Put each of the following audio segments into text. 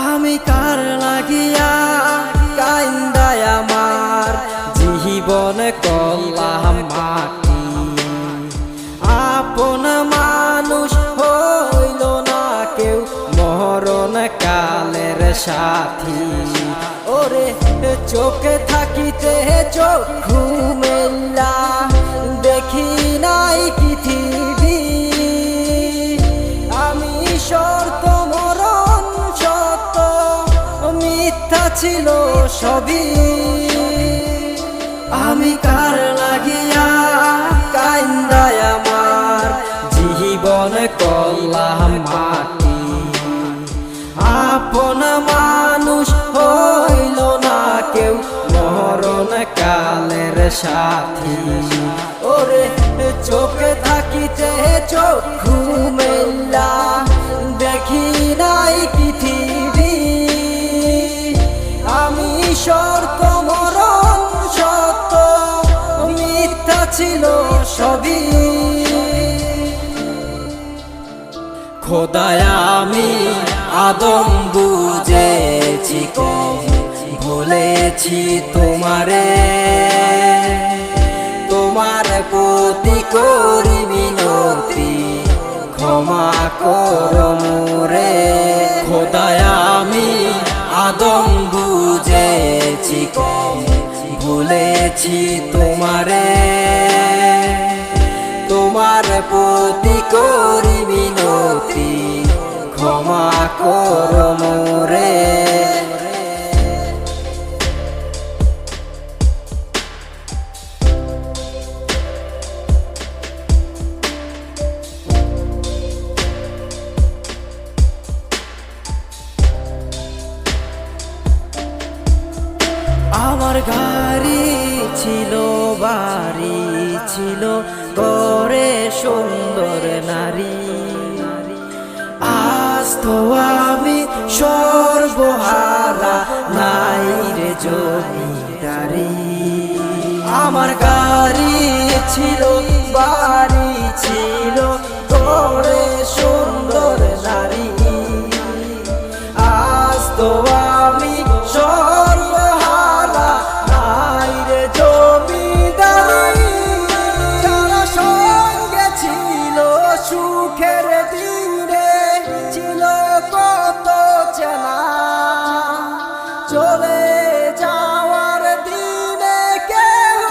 আমি কার লাগিয়া কাইন্দায় আমার জীবনে করলাম মাটি। আপন মানুষ হইল না কেউ মরণ কালের সাথী। ওরে চোখে থাকিতে চক্ষু মেলা দেখি নাই পৃথিবী। আমি শর্ত মরণ সত্য মিথ্যা ছিল সবই। আমি কার লাগিয়া কাইন্দায় আমার জীবন করলাম মাটি। আপন মানুষ হইল না কেউ মরণ কালের সাথী। ওরে চোখে থাকিতে চক্ষু মেলা দেখি নাই পৃথিবী। আমি শর্ত মরণ সত্য মিথ্যা ছিল সবই। খোদায় আমি আদম বুঝেছি কম ভুলেছি তোমারে। তোমার প্রতি করি মিনতি ক্ষমা করো মোরে। খোদায় আমি আদম বুঝেছি কম ভুলেছি তোমারে। তোমার প্রতি করি মিনতি ক্ষমা করো মোরে। আমার গাড়ি ছিল বাড়ি ছিল ঘরে সুন্দর নারী। আজ তো আমি সর্বহারা নাই রে জমিদারি। আমার গাড়ি ছিল বাড়ি ছিল ঘরে সুন্দর নারী। আজ তো আমি সর্বহারা নাই রে জমিদারি। যারা সঙ্গে ছিল সুখের দিনে ছিল কত চেনা, চলে যাওয়ার দিনে কেউ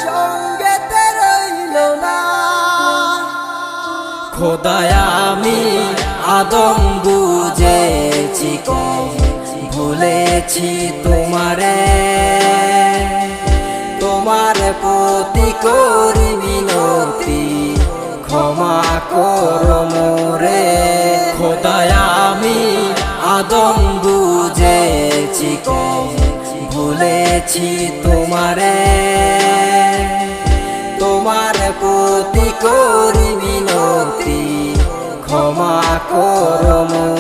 সঙ্গেতে রইল না। খোদায় আমি আদম বুঝেছি কম ভুলেছি তোমারে। তোমার প্রতি করি মিনতি ক্ষমা করো মোরে। খোদায় আমি আদম বুঝেছি কম ভুলেছি তোমারে। তোমার প্রতি করি মিনতি ক্ষমা করো মোরে।